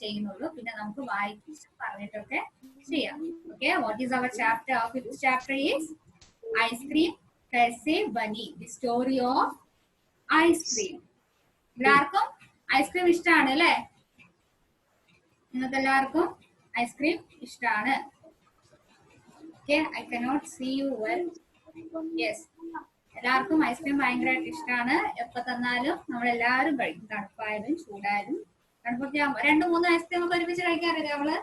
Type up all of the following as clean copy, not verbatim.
ചെയ്യുന്നുള്ളൂ. പിന്നെ നമുക്ക് വായിച്ച് പറഞ്ഞിട്ടൊക്കെ ചെയ്യാം. Okay, what is our chapter? Fifth chapter is ice cream कैसे बनी, ദി സ്റ്റോറി ഓഫ് ഐസ്ക്രീം. എല്ലാവർക്കും ഐസ്ക്രീം ഇഷ്ടമാണ് അല്ലേ? നിങ്ങൾക്ക് എല്ലാവർക്കും ഐസ്ക്രീം ഇഷ്ടമാണ്. Okay, I cannot see you well. Yes, എല്ലാവർക്കും ഐസ്ക്രീം ഭയങ്കരമായിട്ട് ഇഷ്ടമാണ്. എപ്പോ തന്നാലും നമ്മളെല്ലാവരും കഴിക്കും, തണുപ്പായാലും ചൂടായാലും. തണുപ്പൊക്കെ 2-3 ഐസ്ക്രീം ഒക്കെ ഒരുമിച്ച് കഴിക്കാറില്ലേ? നമ്മള്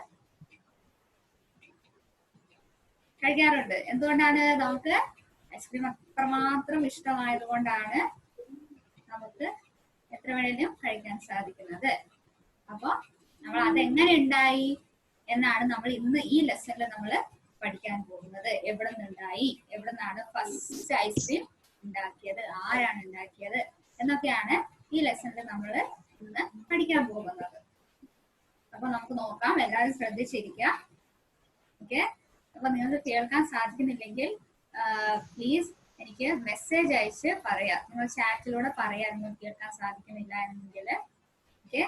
കഴിക്കാറുണ്ട്. എന്തുകൊണ്ടാണ്? നമുക്ക് ഐസ്ക്രീം അത്രമാത്രം ഇഷ്ടമായത് കൊണ്ടാണ് നമുക്ക് എത്ര വേണേലും കഴിക്കാൻ സാധിക്കുന്നത്. അപ്പൊ നമ്മൾ അതെങ്ങനെ ഉണ്ടായി എന്നാണ് നമ്മൾ ഇന്ന് ഈ ലെസണിൽ നമ്മൾ പഠിക്കാൻ പോകുന്നത്. എവിടെ നിന്നുണ്ടായി, എവിടെ നിന്നാണ് ഫസ്റ്റ് ഐസ്ക്രീം ഉണ്ടാക്കിയത്, ആരാണ് ഉണ്ടാക്കിയത് എന്നൊക്കെയാണ് ഈ ലെസണിൽ നമ്മൾ ഇന്ന് പഠിക്കാൻ പോകുന്നത്. അപ്പൊ നമുക്ക് നോക്കാം, എല്ലാവരും ശ്രദ്ധിച്ചിരിക്കുക. ഓക്കെ, അപ്പൊ നിങ്ങൾക്ക് കേൾക്കാൻ സാധിക്കുന്നില്ലെങ്കിൽ പ്ലീസ് എനിക്ക് മെസ്സേജ് അയച്ച് പറയാം. നിങ്ങൾ ചാറ്റിലൂടെ പറയാം നിങ്ങൾക്ക് കേൾക്കാൻ സാധിക്കുന്നില്ല എന്നെങ്കിൽ. ഓക്കെ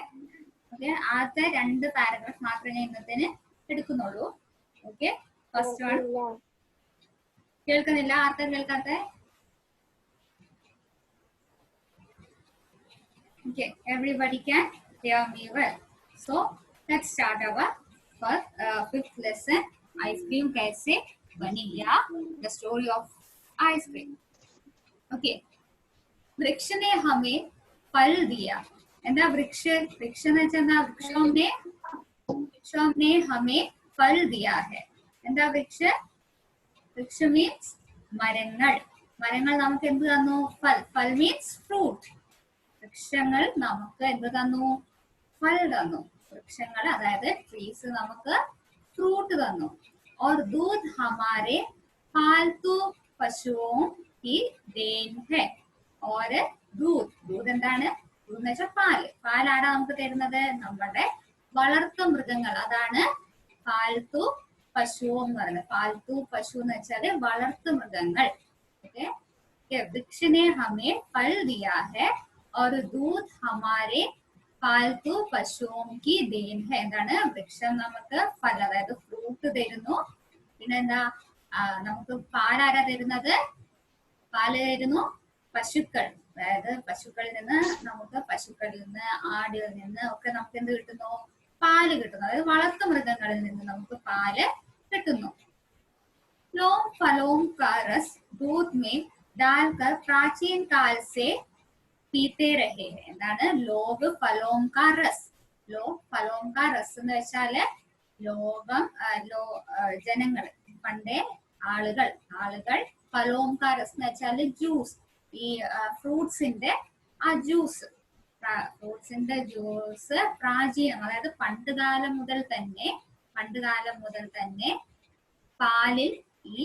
ഓക്കെ, ആദ്യത്തെ 2 പാരഗ്രാഫ് മാത്രമേ ഞാൻ ഇന്നത്തേന് എടുക്കുന്നുള്ളൂ. Okay, first one. കേൾക്കുന്നില്ല? ആർക്കാ കേൾക്കാത്ത? Okay, everybody can hear me well. So let's start our fifth lesson, ice cream kaise bani, ya the story of ice cream. Okay, वृक्ष ने हमें फल दिया. എന്താ വൃക്ഷ? വൃക്ഷ എന്ന് വെച്ചാൽ എന്താ? വൃക്ഷം ने हमें फल दिया है. എന്താ വൃക്ഷ? വൃക്ഷ മീൻസ് മരങ്ങൾ. മരങ്ങൾ നമുക്ക് എന്ത് തന്നു? ഫൽ. ഫൽ മീൻസ് ഫ്രൂട്ട്. വൃക്ഷങ്ങൾ നമുക്ക് എന്ത് തന്നു? ഫൽ തന്നു. വൃക്ഷങ്ങൾ അതായത് ട്രീസ് നമുക്ക് ഫ്രൂട്ട് തന്നു. और दूध हमारे पालतू पशुओं की देन है. और दूध, दूध എന്താണ്? दूध എന്ന് വെച്ചാൽ പാല്. പാലാണ് നമുക്ക് തരുന്നത് നമ്മുടെ വളർത്തു മൃഗങ്ങൾ. അതാണ് പാൽത്തു പശു എന്ന് പറയുന്നത്. പാൽത്തു പശു എന്ന് വെച്ചാല് വളർത്തു മൃഗങ്ങൾ. ഓക്കെ, वृक्ष ने हमें फल दिया है और दूध हमारे पालतू पशुओं की देन है. എന്താണ്? വൃക്ഷം നമുക്ക് ഫല അതായത് ഫ്രൂട്ട് തരുന്നു. പിന്നെന്താ? നമുക്ക് പാലാരാ തരുന്നത്? പാല് തരുന്നു പശുക്കൾ. അതായത് പശുക്കളിൽ നിന്ന് നമുക്ക് ആടിൽ നിന്ന് ഒക്കെ നമുക്ക് എന്ത് കിട്ടുന്നു? പാല് കിട്ടുന്നു. അതായത് വളർത്തു മൃഗങ്ങളിൽ നിന്ന് നമുക്ക് പാല് കിട്ടുന്നു. लोग फलों का रस दूध में डालकर प्राचीन काल से पीते रहे हैं. എന്താണ്? ലോഗ് ഫലോം കാ റസ്. ലോഗ് ഫലോം കാ റസ് എന്ന് വെച്ചാല് ലോകം ജനങ്ങൾ, പണ്ടേ ആളുകൾ ഫലോം കാ റസ് എന്ന് വെച്ചാല് ജ്യൂസ്. ഈ ഫ്രൂട്ട്സിന്റെ ആ ജ്യൂസ്, ഫ്രൂട്ട്സിന്റെ ജ്യൂസ് പ്രാചീനം അതായത് പണ്ടുകാലം മുതൽ തന്നെ പാലിൽ ഈ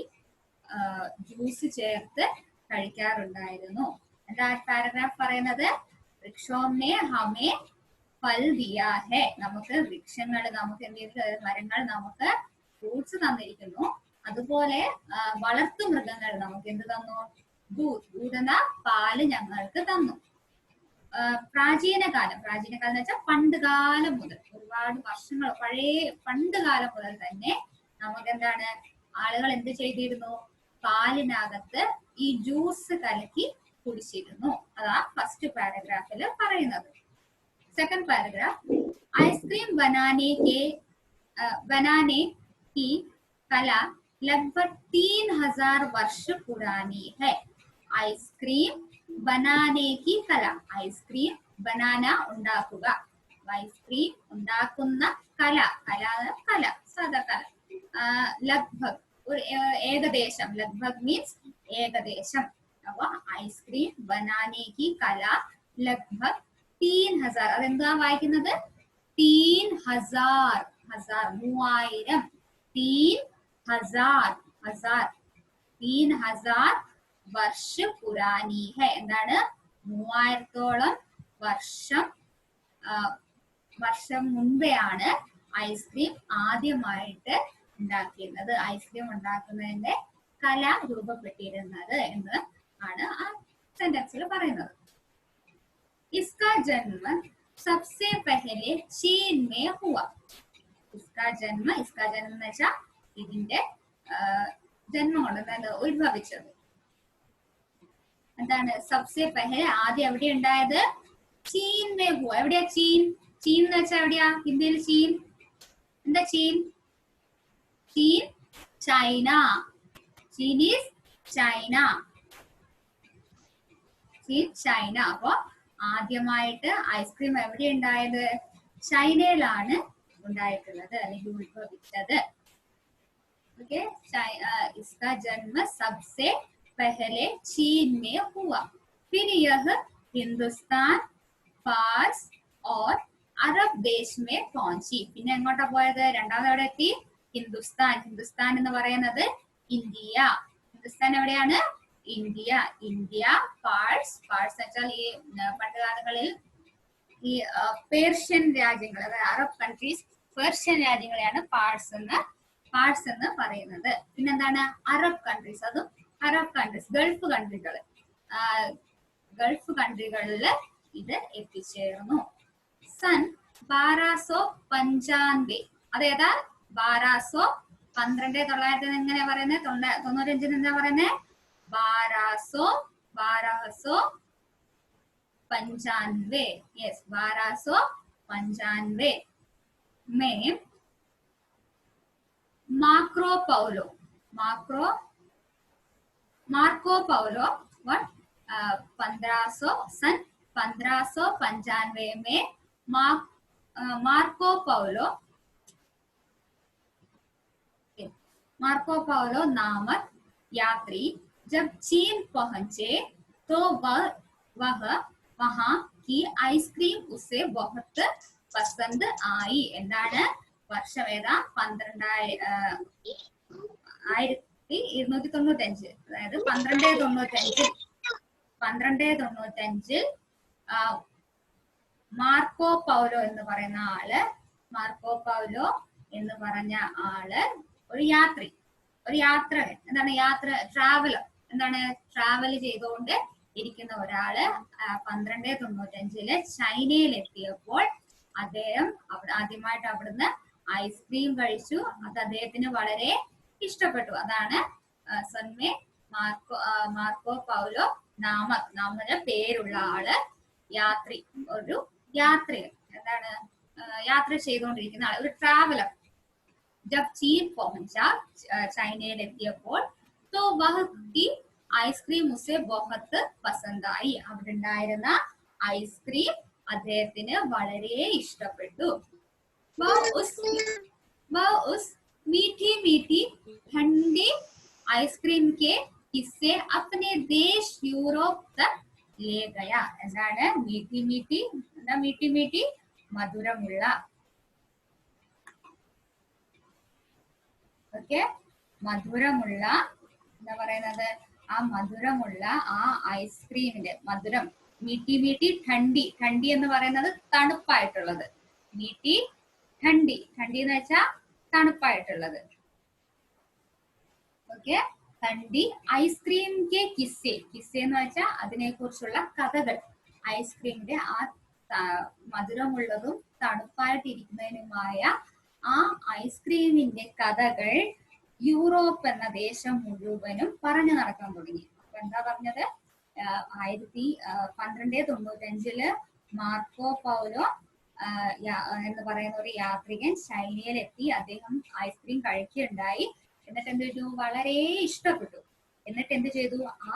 ജ്യൂസ് ചേർത്ത് കഴിക്കാറുണ്ടായിരുന്നു. എന്താ പാരഗ്രാഫ് പറയുന്നത്? വൃക്ഷോനെ ഹമേ ഫൽ ദിയാ ഹെ. നമുക്ക് വൃക്ഷങ്ങൾ, നമുക്ക് എന്തെങ്കിലും മരങ്ങൾ നമുക്ക് ഫ്രൂട്ട്സ് തന്നിരിക്കുന്നു. അതുപോലെ വളർത്തു മൃഗങ്ങൾ നമുക്ക് എന്ത് തന്നു? ദൂത് എന്ന പാല് ഞങ്ങൾക്ക് തന്നു. പ്രാചീന കാലം എന്ന് വെച്ചാൽ പണ്ടുകാലം മുതൽ, ഒരുപാട് വർഷങ്ങൾ പണ്ടുകാലം മുതൽ തന്നെ നമുക്ക് എന്താണ്? ആളുകൾ എന്ത് ചെയ്തിരുന്നു? പാലിനകത്ത് ഈ ജ്യൂസ് കലക്കി കുടിച്ചിരുന്നു. അതാ ഫസ്റ്റ് പാരഗ്രാഫിൽ പറയുന്നത്. സെക്കൻഡ് പാരഗ്രാഫ്, आइसक्रीम बनाने की कला लगभग 3000 वर्ष पुरानी है. आइसक्रीम बनाने की कला, आइसक्रीम बनाना ഉണ്ടാക്കുക, ഐസ്ക്രീം ഉണ്ടാക്കുന്ന കല, സാധാ കല. ലഗ്ഭഗ് ഒരു ഏകദേശം, ലഗ്ഭഗ് മീൻസ് ഏകദേശം. അപ്പൊ ഐസ്ക്രീം ബനാനെ കി കല ലഗ്ഭഗ് 3000. അതെന്താ വായിക്കുന്നത്? 3000, 3000, 3000 വർഷ പുരാനി ഹെ. എന്താണ്? 3000ഓളം വർഷം മുൻപെയാണ് ഐസ്ക്രീം ആദ്യമായിട്ട് ഉണ്ടാക്കിയിരുന്നത്, ഐസ്ക്രീം ഉണ്ടാക്കുന്നതിന്റെ കല രൂപപ്പെട്ടിരുന്നത് എന്ന് ആണ് ആ സെന്റൻസിൽ പറയുന്നത്. इसका जन्म सबसे पहले चीन में हुआ. इसका जन्म എന്ന് വെച്ചാൽ ഇതിന്റെ ജന്മം കൊണ്ട് ഉത്ഭവിച്ചത് എന്താണ്? സബ്സെ പെഹലെ ആദ്യം എവിടെ ഉണ്ടായത്? ചീൻ മേ ഹുവ. എവിടെയാ ചീൻ? ചീൻ എന്ന് വെച്ചാൽ എവിടെയാ? ഇന്ത്യയിൽ ചീൻ എന്താ? Cheen Cheen China. Cheen is China. Cheen China. അപ്പൊ ആദ്യമായിട്ട് ഐസ്ക്രീം എവിടെ ഉണ്ടായത്? ചൈനയിലാണ് ഉണ്ടായിട്ടുള്ളത് അല്ലെങ്കിൽ ഉത്ഭവിച്ചത്. ഓക്കെ. इसका जन्म सबसे पहले चीन में हुआ. फिर यह हिंदुस्तान, फारस और अरब देश में पहुंची. പിന്നെ എങ്ങോട്ടാ പോയത്? രണ്ടാമത് എവിടെ എത്തി? ഹിന്ദുസ്ഥാൻ. ഹിന്ദുസ്ഥാൻ എന്ന് പറയുന്നത് ഇന്ത്യ. ഹിന്ദുസ്ഥാൻ എവിടെയാണ്? ഇന്ത്യ. ഇന്ത്യ. പാർസ്. പാർസ് വെച്ചാൽ ഈ പണ്ടുകാലങ്ങളിൽ ഈ പേർഷ്യൻ രാജ്യങ്ങൾ, അതായത് അറബ് കൺട്രീസ്, പേർഷ്യൻ രാജ്യങ്ങളെയാണ് പാർസ് എന്ന് പറയുന്നത്. പിന്നെന്താണ്? Arab countries. അതും അറബ് കൺട്രീസ്, ഗൾഫ് കൺട്രികൾ. ഗൾഫ് കൺട്രികളിൽ ഇത് എത്തിച്ചേർന്നു. സൺ 1295. അതേതാ? 1200 എങ്ങനെ പറയുന്നത്? 95 എന്താ പറയുന്നത്? 1295. യെസ്, 1295 में मार्को पाउलो 1595 में मार्को पाउलो नामक यात्री जब चीन पहुंचे तो वह वहां की आइसक्रीम उसे बहुत पसंद आई. എന്താണ്? വർഷം ഏതാ? 1295. അതായത് 1295 മാർക്കോ പൗലോ എന്ന് പറയുന്ന ആള് ഒരു യാത്രകൻ. എന്താണ്? ട്രാവലർ. ട്രാവൽ ചെയ്തുകൊണ്ട് ഇരിക്കുന്ന ഒരാള് 1295 ചൈനയിൽ എത്തിയപ്പോൾ അദ്ദേഹം ആദ്യമായിട്ട് അവിടുന്ന് ഐസ്ക്രീം കഴിച്ചു. അത് അദ്ദേഹത്തിന് വളരെ ഇഷ്ടപ്പെട്ടു. അതാണ് സന്മേ മാർക്കോ പൗലോ നാമക പേരുള്ള ആള്, ഒരു യാത്രികൻ. എന്താണ്? യാത്ര ചെയ്തുകൊണ്ടിരിക്കുന്ന ആള്, ഒരു ട്രാവലർ. ജബ് ചീൻ പहुंचा, ചൈനയിൽ എത്തിയപ്പോൾ तो वह की ഐസ്ക്രീം ഉസെ ബഹുത് പസന്ദായി. അവിടെ ഉണ്ടായിരുന്ന ഐസ്ക്രീം അദ്ദേഹത്തിന് വളരെ ഇഷ്ടപ്പെട്ടു. उस मीठी मीठी ठंडी आइसक्रीम के किस्से अपने देश यूरोप तक ले गया. എന്താണ്? മീठी മീठी മധുരമുള്ള. ഓക്കെ. മധുരമുള്ള എന്താ പറയുന്നത്? ആ മധുരമുള്ള ആ ഐസ്ക്രീമിന്റെ മധുരം. മീठी ठंडी എന്ന് പറയുന്നത് തണുപ്പായിട്ടുള്ളത്. മീठी ठंडी എന്ന് വെച്ചാൽ തണുപ്പായിട്ടുള്ളത്. ഓക്കെ. ठंडी ഐസ്ക്രീം കെ കിസ്സെ എന്ന് വെച്ചാൽ അതിനെ കുറിച്ചുള്ള കഥകൾ. ഐസ്ക്രീമിന്റെ ആ മധുരമുള്ളതും തണുപ്പായിട്ടിരിക്കുന്നതിനുമായ ആ ഐസ്ക്രീമിന്റെ കഥകൾ യൂറോപ്പ് എന്ന ദേശം മുഴുവനും പറഞ്ഞു നടക്കാൻ തുടങ്ങി. അപ്പൊ എന്താ പറഞ്ഞത്? 1295 മാർക്കോ പൗലോ എന്ന് പറയുന്ന ഒരു യാത്രികൻ ചൈനയിലെത്തി. അദ്ദേഹം ഐസ്ക്രീം കഴിക്കുകയുണ്ടായി. എന്നിട്ട് എന്ത് ചെയ്തു? വളരെ ഇഷ്ടപ്പെട്ടു. എന്നിട്ട് എന്ത് ചെയ്തു? ആ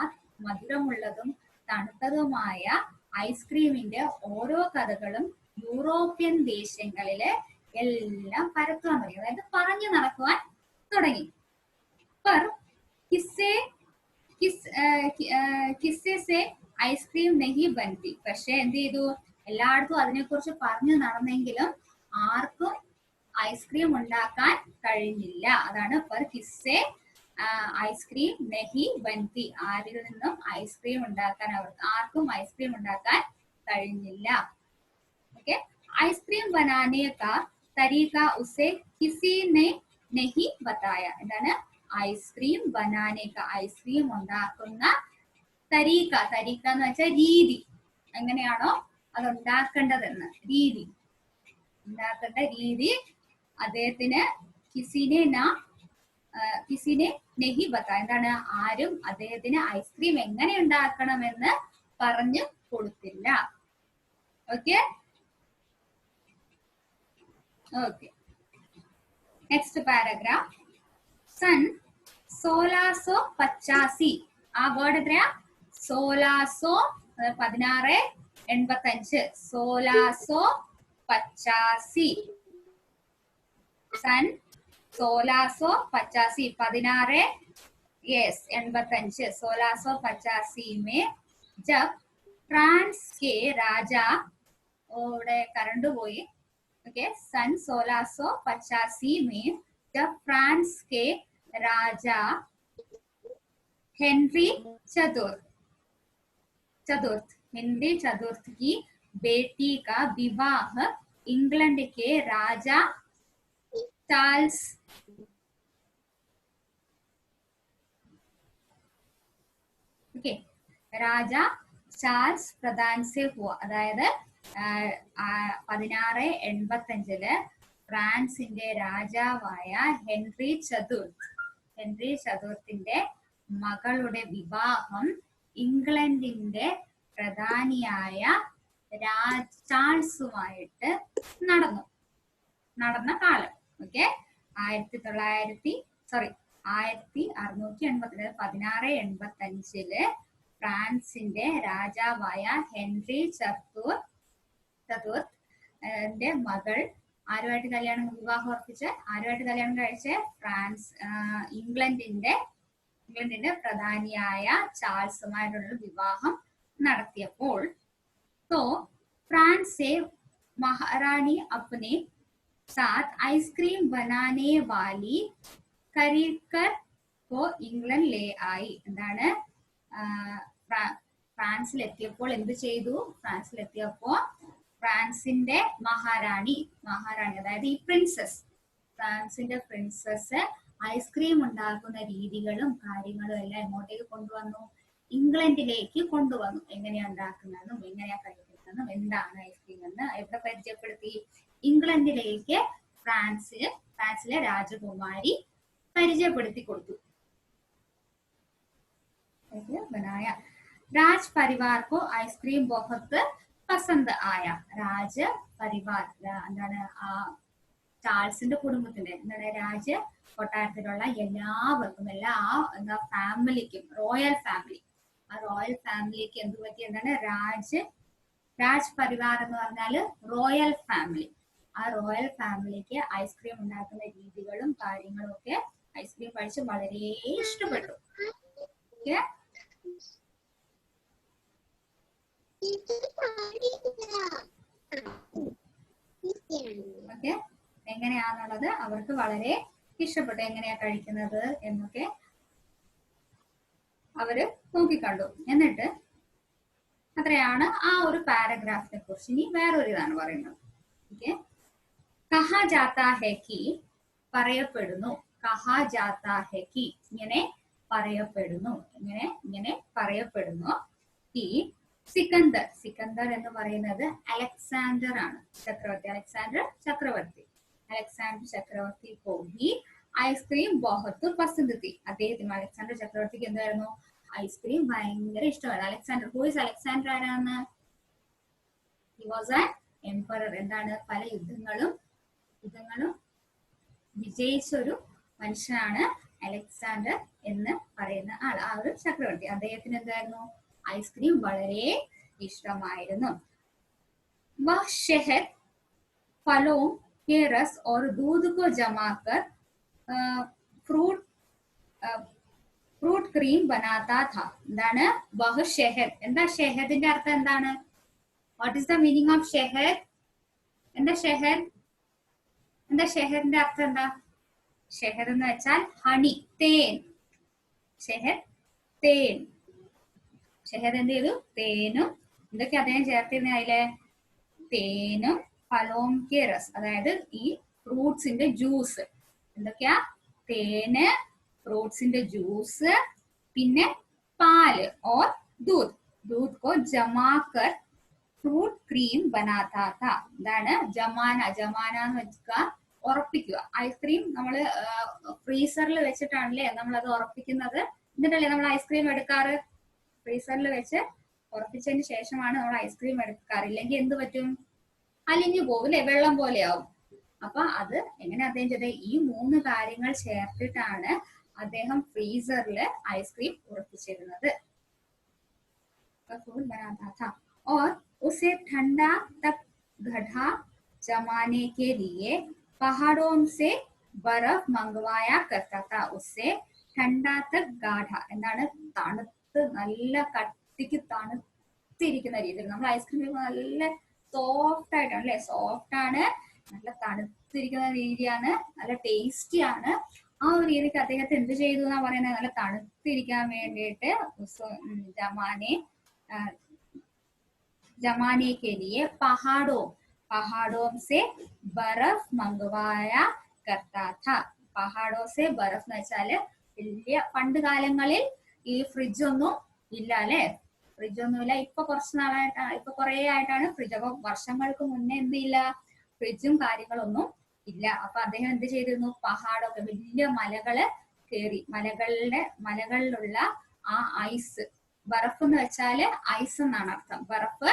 മധുരമുള്ളതും തണുത്തതുമായ ഐസ്ക്രീമിന്റെ ഓരോ കഥകളും യൂറോപ്യൻ ദേശങ്ങളില് എല്ലാം പരത്തുവാൻ തുടങ്ങി. അതായത് പറഞ്ഞു നടക്കുവാൻ തുടങ്ങി. കിസ്സെ ഐസ്ക്രീം നെഹി ബന്തി. പക്ഷെ എന്ത് ചെയ്തു? എല്ലായിടത്തും അതിനെക്കുറിച്ച് പറഞ്ഞു നടന്നെങ്കിലും ആർക്കും ഐസ്ക്രീം ഉണ്ടാക്കാൻ കഴിഞ്ഞില്ല. അതാണ് കിസ്സെ ഐസ്ക്രീം നെഹി ബന്തി. ആരിൽ നിന്നും ഐസ്ക്രീം ഉണ്ടാക്കാൻ ആർക്കും ഐസ്ക്രീം ഉണ്ടാക്കാൻ കഴിഞ്ഞില്ല. ഓക്കെ. ഐസ്ക്രീം ബനാനെ കാ തരീക ഉസെ കിസി നെ നെഹി ബതായ. എന്താണ്? ഐസ്ക്രീം ബനാനെ കാ, ഐസ്ക്രീം ഉണ്ടാക്കുന്ന തരീക എന്ന് വെച്ചാൽ രീതി. എങ്ങനെയാണോ അതുണ്ടാക്കേണ്ടതെന്ന് രീതി, ഉണ്ടാക്കേണ്ട രീതി അദ്ദേഹത്തിന് കിസിനെ നെഹി ബത്താ, എന്താണ്, ആരും അദ്ദേഹത്തിന് ഐസ്ക്രീം എങ്ങനെ ഉണ്ടാക്കണമെന്ന് പറഞ്ഞു കൊടുത്തില്ല. Okay okay next paragraph. സൺ 1685, ആ വേർഡ് എത്രയാ? 1685, 1685. सन 1685, 1685 में जब फ्रांस के राजा, करंट बोई, ओके, सन 1685 में जब फ्रांस के राजा हेनरी चतुर्थ की बेटी का विवाह इंग्लैंड के राजा चार्ल्स രാജ ചാൾസ് പ്രധാൻ സെ ഹുവ. അതായത് 1685 ഫ്രാൻസിന്റെ രാജാവായ ഹെൻറി ചതുർത്ഥിന്റെ മകളുടെ വിവാഹം ഇംഗ്ലണ്ടിന്റെ പ്രധാനിയായ ചാൾസുമായിട്ട് നടന്ന കാലം. ഓക്കെ, 1685 ഫ്രാൻസിന്റെ രാജാവായ ഹെൻറി ചതുർത്ഥ് മകൾ ആരുമായിട്ട് വിവാഹം ഉറപ്പിച്ച് ആരുമായിട്ട് കല്യാണം കഴിച്ച് ഇംഗ്ലണ്ടിന്റെ പ്രധാനിയായ ചാൾസുമായിട്ടുള്ള വിവാഹം നടത്തിയപ്പോൾ तो फ्रांस से महारानी अपने साथ आइसक्रीम बनाने वाली करीकर को इंग्लैंड ले आई. എന്താണ്, ഫ്രാൻസിലെത്തിയപ്പോൾ എന്ത് ചെയ്തു? ഫ്രാൻസിലെത്തിയപ്പോൾ ഫ്രാൻസിന്റെ മഹാറാണി, അതായത് ഈ ഫ്രാൻസിന്റെ പ്രിൻസസ് ഐസ്ക്രീം ഉണ്ടാക്കുന്ന രീതികളും കാര്യങ്ങളും എല്ലാം എങ്ങോട്ടേക്ക് കൊണ്ടുവന്നു? ഇംഗ്ലണ്ടിലേക്ക് കൊണ്ടുവന്നു. എങ്ങനെയാ ഉണ്ടാക്കുന്നതെന്നും എങ്ങനെയാ കഴിക്കുന്നതെന്നും എന്താണ് ഐസ്ക്രീം എന്ന് എവിടെ പരിചയപ്പെടുത്തി? ഇംഗ്ലണ്ടിലേക്ക് ഫ്രാൻസിലെ രാജകുമാരി പരിചയപ്പെടുത്തി കൊടുത്തു. രാജ് പരിവാർ കോ ഐസ്ക്രീം ബഹുത് പസന്ത് ആയ. രാജ് പരിവാർ എന്താണ്, ചാൾസിന്റെ കുടുംബത്തിന്റെ, എന്താണ്, രാജ കൊട്ടാരത്തിലുള്ള എല്ലാവർക്കും, എന്താ ഫാമിലിക്കും, റോയൽ ഫാമിലിക്ക് എന്ത് പറ്റി? എന്താണ്, രാജ് പരിവാർ എന്ന് പറഞ്ഞാല് റോയൽ ഫാമിലി. ആ റോയൽ ഫാമിലിക്ക് ഐസ്ക്രീം ഉണ്ടാക്കുന്ന രീതികളും കാര്യങ്ങളും ഒക്കെ ഐസ്ക്രീം കഴിച്ച് വളരെ ഇഷ്ടപ്പെട്ടു. ഓക്കെ, എങ്ങനെയാന്നുള്ളത് അവർക്ക് വളരെ ഇഷ്ടപ്പെട്ടു. എങ്ങനെയാ കഴിക്കുന്നത് എന്നൊക്കെ അവര് നോക്കിക്കണ്ടു. എന്നിട്ട് അത്രയാണ് ആ ഒരു പാരഗ്രാഫിനെ കുറിച്ച്. ഇനി വേറൊരു ഇതാണ് പറയുന്നത്. ഓക്കെ, കഹാ ജാത്താ ഹെ കി, പറയപ്പെടുന്നു. കഹാ ജാത്താ ഹെ കി, ഇങ്ങനെ പറയപ്പെടുന്നു ഈ സിക്കന്ദർ എന്ന് പറയുന്നത് അലക്സാണ്ടർ ആണ്, അലക്സാണ്ടർ ചക്രവർത്തി പോയി ഐസ്ക്രീം ബഹുത്ത് പസന്ത് തി. അദ്ദേഹത്തിന്, അലക്സാണ്ടർ ചക്രവർത്തിക്ക് എന്തായിരുന്നു? ഐസ്ക്രീം ഭയങ്കര ഇഷ്ടമാണ്. അലക്സാണ്ടർ ആരാണ്? He was an emperor. എന്താണ്, പല യുദ്ധങ്ങളും വിജയിച്ചൊരു മനുഷ്യനാണ് അലക്സാണ്ടർ എന്ന് പറയുന്ന ആൾ. ആ ഒരു ചക്രവർത്തി, അദ്ദേഹത്തിന് എന്തായിരുന്നു? ഐസ്ക്രീം വളരെ ഇഷ്ടമായിരുന്നു. വഹ് ഷഹദ് ഫലോं के रस और दूध को जमाकर ഫ്രൂട്ട് ക്രീം ബനാത്താ ഥാ. എന്താണ് വഹ് ഷഹദ്? എന്താ ഷഹദിന്റെ അർത്ഥം എന്താണ്? What is the meaning of Shahad? എന്താ ഷഹദിന്റെ അർത്ഥം എന്താ? ഷഹദ് എന്ന് വെച്ചാൽ ഹണി, തേൻ. ഷഹദ് എന്ത് ചെയ്തു? തേനും എന്തൊക്കെ അദ്ദേഹം ചേർത്തിരുന്ന അതിലെ? തേനും ഫലോം കെ രസ്, അതായത് ഈ ഫ്രൂട്ട്സിന്റെ ജ്യൂസ്. എന്തൊക്കെയാ? തേന്, ഫ്രൂട്ട്സിന്റെ ജ്യൂസ്, പിന്നെ പാല് or Doot co ജമാക്കർ fruit cream ബനാത്താ താ. എന്താണ് ജമാന? ജമാന എന്ന് വെക്കുക ഉറപ്പിക്കുക. ഐസ്ക്രീം നമ്മൾ ഫ്രീസറിൽ വെച്ചിട്ടാണല്ലേ നമ്മൾ അത് ഉറപ്പിക്കുന്നത്. എന്നിട്ടല്ലേ നമ്മൾ ഐസ്ക്രീം എടുക്കാറ്? ഫ്രീസറിൽ വെച്ച് ഉറപ്പിച്ചതിന് ശേഷമാണ് നമ്മൾ ഐസ്ക്രീം എടുക്കാറ്. ഇല്ലെങ്കിൽ എന്ത് പറ്റും? അലിഞ്ഞു പോകും അല്ലെ, വെള്ളം പോലെ ആവും. അപ്പൊ അത് എങ്ങനെ അദ്ദേഹം ചെയ്തത്? ഈ 3 കാര്യങ്ങൾ ചേർത്തിട്ടാണ് അദ്ദേഹം ഫ്രീസറിൽ ഐസ്ക്രീം ഉറപ്പിച്ചിരുന്നത്. और उसे ठंडा तक गढ़ा जमाने के लिए पहाड़ों से बर्फ मंगवाया करता था. उससे ठंडा तक गाढ़ എന്താണ്? തണുത്ത് നല്ല കട്ടിക്ക് തണുത്തിരിക്കുന്ന രീതിയിൽ. നമ്മൾ ഐസ്ക്രീം നല്ല സോഫ്റ്റ് ആയിട്ടാണ് അല്ലെ, സോഫ്റ്റ് ആണ്, നല്ല തണുത്തിരിക്കുന്ന രീതിയാണ്, നല്ല ടേസ്റ്റി ആണ്. ആ ഒരു രീതിക്ക് അദ്ദേഹത്തെ എന്ത് ചെയ്തു എന്നാ പറയുന്നത്? നല്ല തണുത്തിരിക്കാൻ വേണ്ടിയിട്ട് जमाने के लिए पहाड़ों से बर्फ मंगवाया करता था. പഹാഡോ സെ ബർഫ് എന്ന് വെച്ചാല് വലിയ പണ്ട് കാലങ്ങളിൽ ഈ ഫ്രിഡ്ജ് ഒന്നും ഇല്ല അല്ലെ, ഫ്രിഡ്ജ് ഒന്നുമില്ല. ഇപ്പൊ കുറച്ച് നാളായിട്ടാണ്, ഇപ്പൊ കുറെ ആയിട്ടാണ് ഫ്രിഡ്ജ്. അപ്പൊ വർഷങ്ങൾക്ക് മുന്നേ എന്തില്ല, ഫ്രിഡ്ജും കാര്യങ്ങളൊന്നും ഇല്ല. അപ്പൊ അദ്ദേഹം എന്ത് ചെയ്തിരുന്നു? പഹാഡൊക്കെ വലിയ മലകള് കയറി, മലകളിലുള്ള ആ ഐസ്, ബർഫ് എന്ന് വെച്ചാല് ഐസ് എന്നാണ് അർത്ഥം. ബർഫ്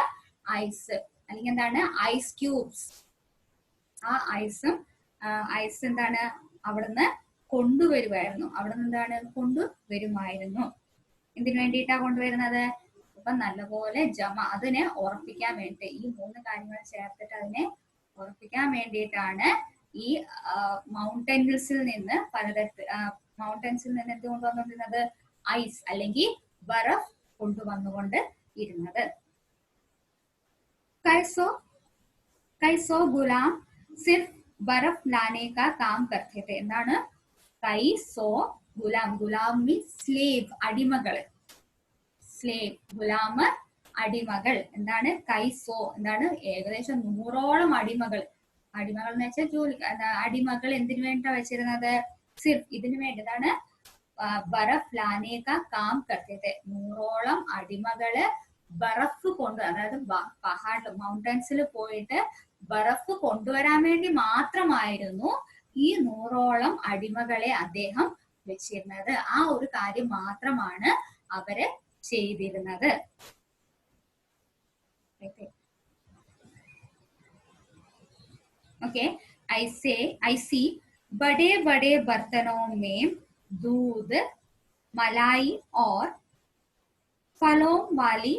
ഐസ്, അല്ലെങ്കിൽ എന്താണ് ഐസ് ക്യൂബ്സ്. ആ ഐസ് എന്താണ് അവിടുന്ന് കൊണ്ടുവരുമായിരുന്നു. അവിടുന്ന് എന്താണ് കൊണ്ടുവരുമായിരുന്നു. എന്തിനു വേണ്ടിയിട്ടാ കൊണ്ടുവരുന്നത്? അപ്പൊ നല്ലപോലെ അതിനെ ഉറപ്പിക്കാൻ വേണ്ടി, ഈ 3 കാര്യങ്ങൾ ചേർത്തിട്ട് അതിനെ ഉറപ്പിക്കാൻ വേണ്ടിയിട്ടാണ് ഈ മൗണ്ടൻസിൽ നിന്ന് എന്ത് കൊണ്ടുവന്നുകൊണ്ടിരുന്നത്? ഐസ് അല്ലെങ്കിൽ ബർഫ് കൊണ്ടുവന്നുകൊണ്ട് ഇരുന്നത്. കൈസോ ഗുലാം സിർഫ് ബർഫ് ലാനെ കാ കാം കർത്തെ തെ. എന്താണ് കൈസോ ഗുലാം? ഗുലാം മീൻസ് സ്ലേവ്, അടിമകള്. സ്ലേവ്, ഗുലാം അടിമകൾ. എന്താണ് കൈസോ? എന്താണ് ഏകദേശം 100ഓളം അടിമകൾ. അടിമകൾ എന്ന് വെച്ചാൽ ജോലി അടിമകൾ. എന്തിനു വേണ്ടിട്ടാ വെച്ചിരുന്നത്? സിർഫ് ഇതിനു വേണ്ടി. എന്താണ് ബർഫ് ലാനെ കാ കാം കർത്തെ തെ. 100ഓളം അടിമകള് ബർഫ് കൊണ്ട്, അതായത് പഹാഡ് മൗണ്ടൻസിൽ പോയിട്ട് ബർഫ് കൊണ്ടുവരാൻ വേണ്ടി മാത്രമായിരുന്നു ഈ 100ഓളം അടിമകളെ അദ്ദേഹം വെച്ചിരുന്നത്. ആ ഒരു കാര്യം മാത്രമാണ് അവര് ചെയ്തിരുന്നത്. ओके, I see बड़े बड़े बर्तनों में दूध, मलाई और फलों वाली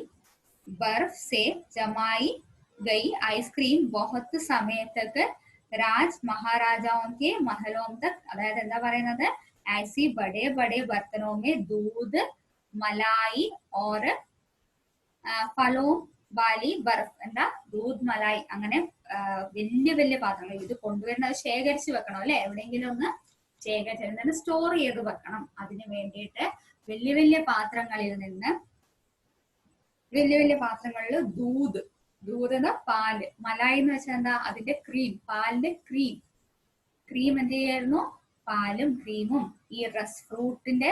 बर्फ से जमाई गई आइसक्रीम बहुत समय तक राज महाराजाओं के महलों तक. അതായത് എന്താ പറയുന്നത്? ऐसी बड़े बड़े बर्तनों में दूध, मलाई और फलों വാലി ബർഫ്. എന്താ? ദൂത്, മലായി, അങ്ങനെ വലിയ വലിയ പാത്രങ്ങൾ. ഇത് കൊണ്ടുവരുന്നത് ശേഖരിച്ച് വെക്കണം അല്ലെ, എവിടെയെങ്കിലും ഒന്ന് ശേഖരിച്ച് സ്റ്റോർ ചെയ്ത് വെക്കണം. അതിന് വേണ്ടിയിട്ട് വലിയ വലിയ പാത്രങ്ങളിൽ നിന്ന്, വലിയ വലിയ പാത്രങ്ങളിൽ ദൂത് എന്ന പാല്, മലായി എന്ന് വെച്ചാൽ എന്താ? അതിന്റെ ക്രീം, പാലിന്റെ ക്രീം എന്ത് ചെയ്യായിരുന്നു? പാലും ക്രീമും ഈ ഫ്രൂട്ടിന്റെ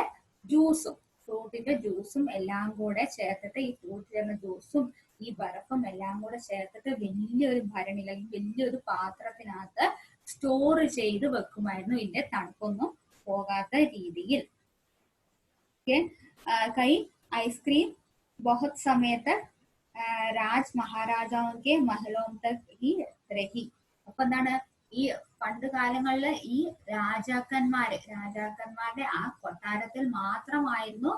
ജ്യൂസും എല്ലാം കൂടെ ചേർത്തിട്ട്, ഈ ഫ്രൂട്ട് ചേർന്ന ജ്യൂസും ഈ ബർഫും എല്ലാം കൂടെ ചേർത്തിട്ട് വലിയൊരു ഭരണി അല്ലെങ്കിൽ വലിയൊരു പാത്രത്തിനകത്ത് സ്റ്റോർ ചെയ്ത് വെക്കുമായിരുന്നു, ഇതിന്റെ തണുപ്പൊന്നും പോകാത്ത രീതിയിൽ. കൈ ഐസ്ക്രീം ബഹുത് സമയത്ത് രാജ് മഹാരാജാവൊക്കെ മഹലോം തക് ഹി രഹി. അപ്പൊ എന്താണ്? ഈ പണ്ട് കാലങ്ങളില് ഈ രാജാക്കന്മാരുടെ ആ കൊട്ടാരത്തിൽ മാത്രമായിരുന്നു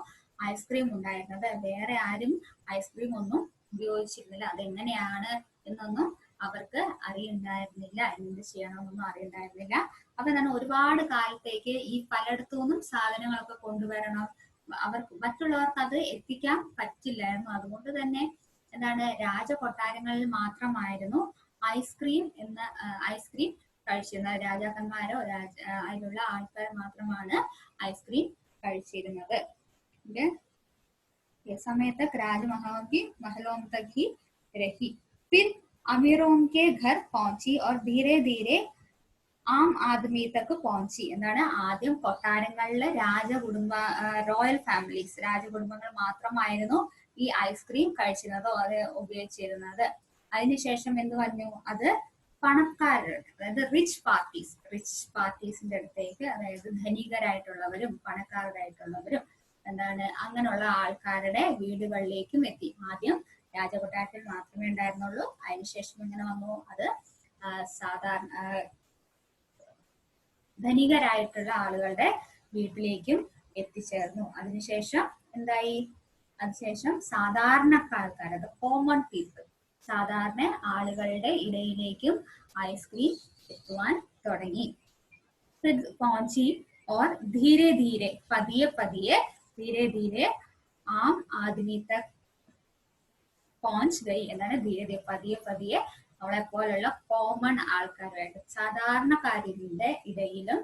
ഐസ്ക്രീം ഉണ്ടായിരുന്നത്. വേറെ ആരും ഐസ്ക്രീം ഒന്നും ഉപയോഗിച്ചിരുന്നില്ല. അതെങ്ങനെയാണ് എന്നൊന്നും അവർക്ക് അറിയണ്ടായിരുന്നില്ല, എന്ത് ചെയ്യണമെന്നൊന്നും അറിയണ്ടായിരുന്നില്ല. അപ്പൊ എന്താണ്, ഒരുപാട് കാലത്തേക്ക് ഈ പലയിടത്തു നിന്നും സാധനങ്ങളൊക്കെ കൊണ്ടുവരണം, അവർക്ക് മറ്റുള്ളവർക്ക് അത് എത്തിക്കാൻ പറ്റില്ലായിരുന്നു. അതുകൊണ്ട് തന്നെ എന്താണ്, രാജകൊട്ടാരങ്ങളിൽ മാത്രമായിരുന്നു ഐസ്ക്രീം കഴിച്ചിരുന്നത്. രാജാക്കന്മാരോ അതിലുള്ള ആൾക്കാർ മാത്രമാണ് ഐസ്ക്രീം കഴിച്ചിരുന്നത്. समय तक महलों तक ही रही. फिर अमीरों के घर पहुंची और धीरे धीरे ആം ആദ്മി തക്ക് പਹੁंची. എന്താണ്? ആദ്യം കൊട്ടാരങ്ങളിലെ റോയൽ ഫാമിലീസ്, രാജകുടുംബങ്ങൾ മാത്രമായിരുന്നു ഈ ഐസ്ക്രീം കഴിച്ചിരുന്നതോ അത് ഉപയോഗിച്ചിരുന്നത്. അതിനുശേഷം എന്ത് പറഞ്ഞു, അത് പണക്കാരുടെ, അതായത് റിച്ച് പാർട്ടീസിന്റെ അടുത്തേക്ക്, അതായത് ധനികരായിട്ടുള്ളവരും പണക്കാരായിട്ടുള്ളവരും എന്താണ് അങ്ങനെയുള്ള ആൾക്കാരുടെ വീടുകളിലേക്കും എത്തി. ആദ്യം രാജകൊട്ടാരത്തിൽ മാത്രമേ ഉണ്ടായിരുന്നുള്ളൂ, അതിനുശേഷം എങ്ങനെ വന്നു, അത് സാധാരണ ധനികരായിട്ടുള്ള ആളുകളുടെ വീട്ടിലേക്കും എത്തിച്ചേർന്നു. അതിനുശേഷം എന്തായി, അതിനുശേഷം സാധാരണക്കാർക്കാർ, അത് കോമൺ പീപ്പിൾ, സാധാരണ ആളുകളുടെ ഇടയിലേക്കും ഐസ്ക്രീം എത്തുവാൻ തുടങ്ങി. പहुंची और धीरे धीरे, പതിയെ പതിയെ, धीरे धीरे आम आदमी तक पहुंच गई. എന്താണ് धीरे धीरे, പതിയെ പതിയെ നമ്മളെ പോലുള്ള കോമൺ ആൾക്കാരായിട്ട് സാധാരണക്കാരുടെ ഇടയിലും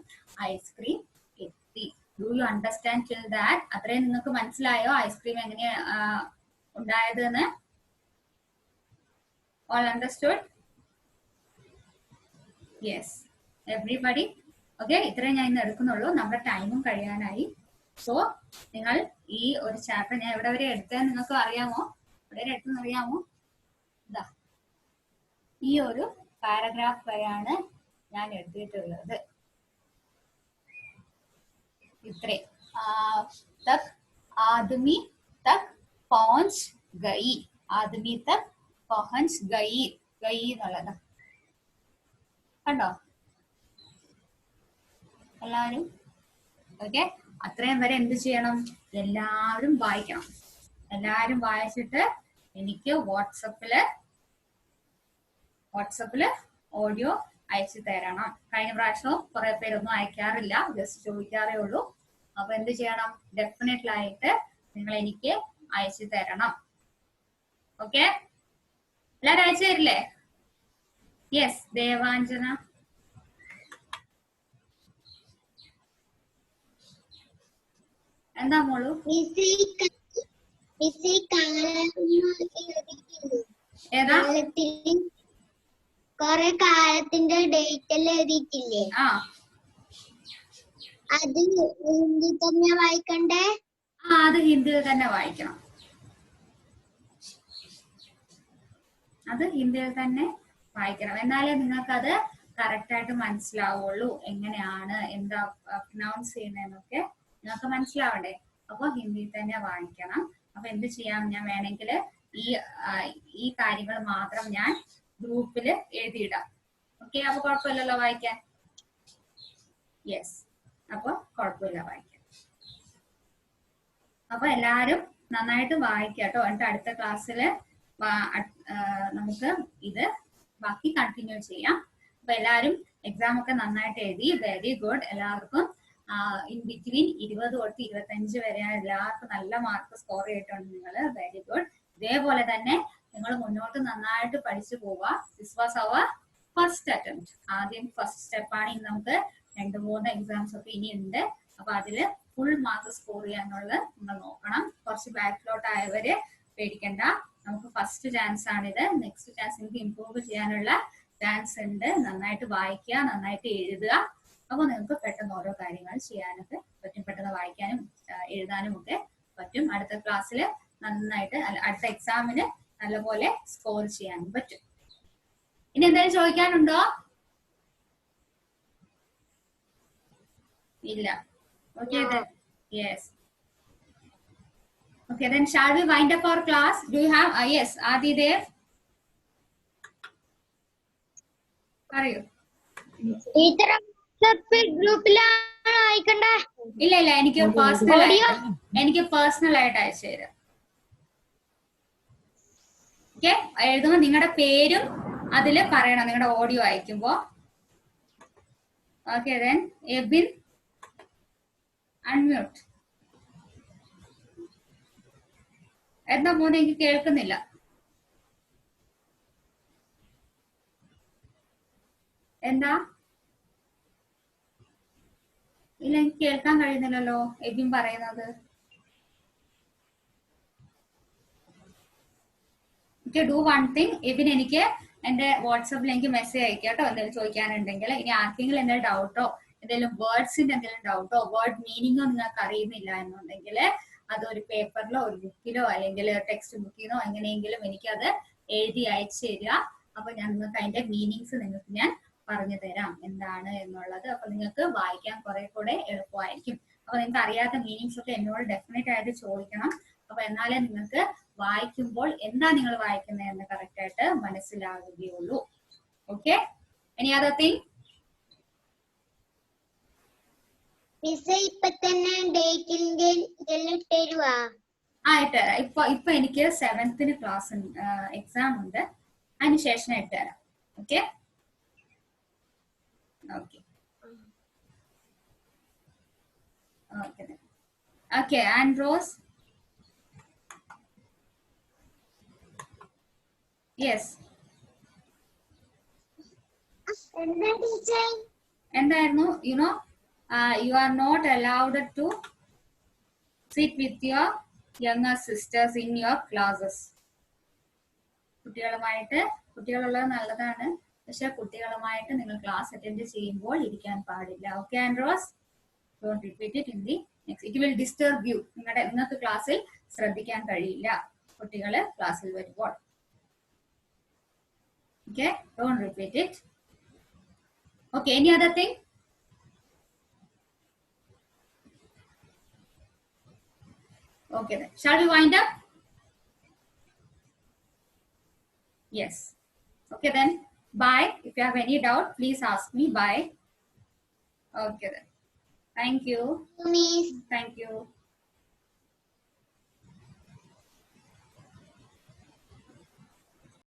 ഐസ്ക്രീം എത്തി. Do you understand till that? അത്രയും നിങ്ങൾക്ക് മനസ്സിലായോ ഐസ്ക്രീം എങ്ങനെയാ ഉണ്ടായത് എന്ന്? All understood? Yes, everybody. Okay, ഇത്രയും ഞാൻ ഇന്ന് എടുക്കുന്നുള്ളൂ, നമ്മുടെ ടൈമും കഴിയാനായി. സോ നിങ്ങൾ ഈ ഒരു ചാപ്റ്റർ ഞാൻ എവിടെ വരെ എടുത്തതെന്ന് നിങ്ങൾക്ക് അറിയാമോ? എവിടെ വരെ എടുത്തെന്ന് അറിയാമോ? ഇതാ ഈ ഒരു പാരഗ്രാഫ് വരെയാണ് ഞാൻ എഴുതിയിട്ടുള്ളത്. ഇത്രേ, തക് ആദ്മി തക് പहुंच गई, ആദ്മി തക് पहुंच गई, गई എന്നുള്ളത് കണ്ടോ എല്ലാവരും? ഓക്കെ, അത്രയും വരെ എന്ത് ചെയ്യണം, എല്ലാവരും വായിക്കണം. എല്ലാവരും വായിച്ചിട്ട് എനിക്ക് വാട്സപ്പില് ഓഡിയോ അയച്ചു തരണം. കഴിഞ്ഞ പ്രാവശ്യവും കുറെ പേരൊന്നും അയക്കാറില്ല, ജസ്റ്റ് ചോദിക്കാറേ ഉള്ളൂ. അപ്പൊ എന്ത് ചെയ്യണം, ഡെഫിനറ്റ്ലി ആയിട്ട് നിങ്ങൾ എനിക്ക് അയച്ചു തരണം. ഓക്കെ, എല്ലാരും അയച്ചു തരില്ലേ? യെസ്, ദേവാഞ്ജന. എന്താ മോളു? ഏതാ? കൊറേ കാലത്തിന്റെ ഡേറ്റ് എല്ലാം എഴുതിയിട്ടില്ലേ? അത് ഹിന്ദി തന്നെ വായിക്കണ്ടേ? അത് ഹിന്ദിയിൽ തന്നെ വായിക്കണം. അത് ഹിന്ദിയിൽ തന്നെ വായിക്കണം, എന്നാലേ നിങ്ങൾക്ക് അത് കറക്റ്റ് ആയിട്ട് മനസ്സിലാവുള്ളൂ. എങ്ങനെയാണ് എന്താ പ്രൊനൗൺസ് ചെയ്യുന്നതെന്നൊക്കെ നിങ്ങൾക്ക് മനസ്സിലാവണ്ടേ? അപ്പൊ ഹിന്ദിയിൽ തന്നെ വായിക്കണം. അപ്പൊ എന്ത് ചെയ്യാം, ഞാൻ വേണമെങ്കിൽ ഈ കാര്യങ്ങൾ മാത്രം ഞാൻ ഗ്രൂപ്പിൽ എഴുതിയിടാം. ഓക്കെ, അപ്പൊ കുഴപ്പമില്ലല്ലോ വായിക്കാൻ? യെസ്, അപ്പൊ കുഴപ്പമില്ല വായിക്കാൻ. അപ്പൊ എല്ലാരും നന്നായിട്ട് വായിക്കാട്ടോ. എന്നിട്ട് അടുത്ത ക്ലാസ്സില് നമുക്ക് ഇത് ബാക്കി കണ്ടിന്യൂ ചെയ്യാം. അപ്പൊ എല്ലാരും എക്സാം ഒക്കെ നന്നായിട്ട് എഴുതി, വെരി ഗുഡ്. എല്ലാവർക്കും ഇൻ ബിറ്റ്വീൻ 20 തൊട്ട് 25 വരെ എല്ലാവർക്കും നല്ല മാർക്ക് സ്കോർ ചെയ്തിട്ടുണ്ട് നിങ്ങൾ, വെരി ഗുഡ്. ഇതേപോലെ തന്നെ നിങ്ങൾ മുന്നോട്ട് നന്നായിട്ട് പഠിച്ചു പോവുക. This was our first attempt. ആദ്യം ഫസ്റ്റ് സ്റ്റെപ്പാണ്. ഇനി നമുക്ക് 2-3 എക്സാംസ് ഒക്കെ ഇനി ഉണ്ട്. അപ്പൊ അതില് ഫുൾ മാർക്ക് സ്കോർ ചെയ്യാനുള്ളത് നിങ്ങൾ നോക്കണം. കുറച്ച് ബാക്കിലോട്ട് ആയവര് പേടിക്കണ്ട, നമുക്ക് ഫസ്റ്റ് ചാൻസ് ആണിത്. നെക്സ്റ്റ് ചാൻസ് നിങ്ങൾക്ക് ഇംപ്രൂവ് ചെയ്യാനുള്ള ചാൻസ് ഉണ്ട്. നന്നായിട്ട് വായിക്കുക, നന്നായിട്ട് എഴുതുക. അപ്പൊ നിങ്ങൾക്ക് പെട്ടെന്ന് ഓരോ കാര്യങ്ങൾ ചെയ്യാനൊക്കെ പറ്റും, പെട്ടെന്ന് വായിക്കാനും എഴുതാനും ഒക്കെ പറ്റും. അടുത്ത ക്ലാസ്സിൽ നന്നായിട്ട് അടുത്ത എക്സാമിന് നല്ലപോലെ സ്കോർ ചെയ്യാനും പറ്റും. ഇനി എന്തെങ്കിലും ചോദിക്കാനുണ്ടോ? ഇല്ല. Okay, yes. Okay, then shall we wind up our class? Do you have yes, Adi there? പറയൂ. ടീച്ചർ ഗ്രൂപ്പിലാണ് അയക്കണ്ടേ? ഇല്ല, എനിക്ക് പേഴ്സണൽ ആയിട്ട് അയച്ചു തരാം. ഓക്കെ, എഴുതുമ്പോ നിങ്ങളുടെ പേരും അതില് പറയണം, നിങ്ങളുടെ ഓഡിയോ അയക്കുമ്പോ. Okay, then Ebin unmute. എന്താ മോനെ, എനിക്ക് കേൾക്കുന്നില്ല. എന്താ? ഇല്ല, എനിക്ക് കേൾക്കാൻ കഴിയുന്നില്ലല്ലോ എബിൻ പറയുന്നത്. ഡു വൺ തിങ്, എബിൻ എനിക്ക് എന്റെ വാട്സാപ്പിൽ എനിക്ക് മെസ്സേജ് അയക്കാം കേട്ടോ, എന്തെങ്കിലും ചോദിക്കാനുണ്ടെങ്കിൽ. ഇനി ആർക്കെങ്കിലും എന്തെങ്കിലും ഡൗട്ടോ, എന്തെങ്കിലും വേർഡ്സിന്റെ എന്തെങ്കിലും ഡൗട്ടോ, വേർഡ് മീനിങ്ങോ നിങ്ങൾക്ക് അറിയുന്നില്ല എന്നുണ്ടെങ്കിൽ അതൊരു പേപ്പറിലോ ഒരു ബുക്കിലോ അല്ലെങ്കിൽ ടെക്സ്റ്റ് ബുക്കിനോ എങ്ങനെയെങ്കിലും എനിക്കത് എഴുതി അയച്ചു തരിക. അപ്പൊ ഞാൻ നിങ്ങൾക്ക് അതിന്റെ മീനിങ്സ് നിങ്ങൾക്ക് ഞാൻ പറഞ്ഞു തരാം എന്താണ് എന്നുള്ളത്. അപ്പൊ നിങ്ങൾക്ക് വായിക്കാൻ കുറെ കൂടെ എളുപ്പമായിരിക്കും. അപ്പൊ നിങ്ങൾക്ക് അറിയാത്ത മീനിങ്സ് ഒക്കെ എന്നോട് ഡെഫിനറ്റ് ആയിട്ട് ചോദിക്കണം. അപ്പൊ എന്നാലേ നിങ്ങൾക്ക് വായിക്കുമ്പോൾ എന്താ നിങ്ങൾ വായിക്കുന്നത് എന്ന് കറക്റ്റ് ആയിട്ട് മനസ്സിലാവുകയുള്ളൂ. Okay, any other thing? ഇപ്പൊ തന്നെ ഡേറ്റിന്റെ തരുവാ? ഇട്ടുതരാം. ഇപ്പൊ എനിക്ക് 7th ക്ലാസ് എക്സാം ഉണ്ട്, അതിനുശേഷം ഇട്ടുതരാം. Okay okay okay okay. And rose? Yes. എന്താ ടീച്ചർ? എന്തായിരുന്നു? You know you are not allowed to sit with your younger sisters in your classes. കുട്ടികളുള്ളത് നല്ലതാണ്, പക്ഷെ കുട്ടികളുമായിട്ട് നിങ്ങൾ ക്ലാസ് അറ്റൻഡ് ചെയ്യുമ്പോൾ ഇരിക്കാൻ പാടില്ല. Okay Andros, don't repeat it in the next. It will disturb U. നിങ്ങൾക്ക് ക്ലാസ്സിൽ ശ്രദ്ധിക്കാൻ കഴിയില്ല കുട്ടികള് ക്ലാസ്സിൽ വരുമ്പോൾ. Okay, don't repeat it. Okay, any other thing? Okay then, shall we wind up? Yes. Okay then, bye. If you have any doubt, please ask me. Bye. Okay then. Thank you. Miss. Thank you.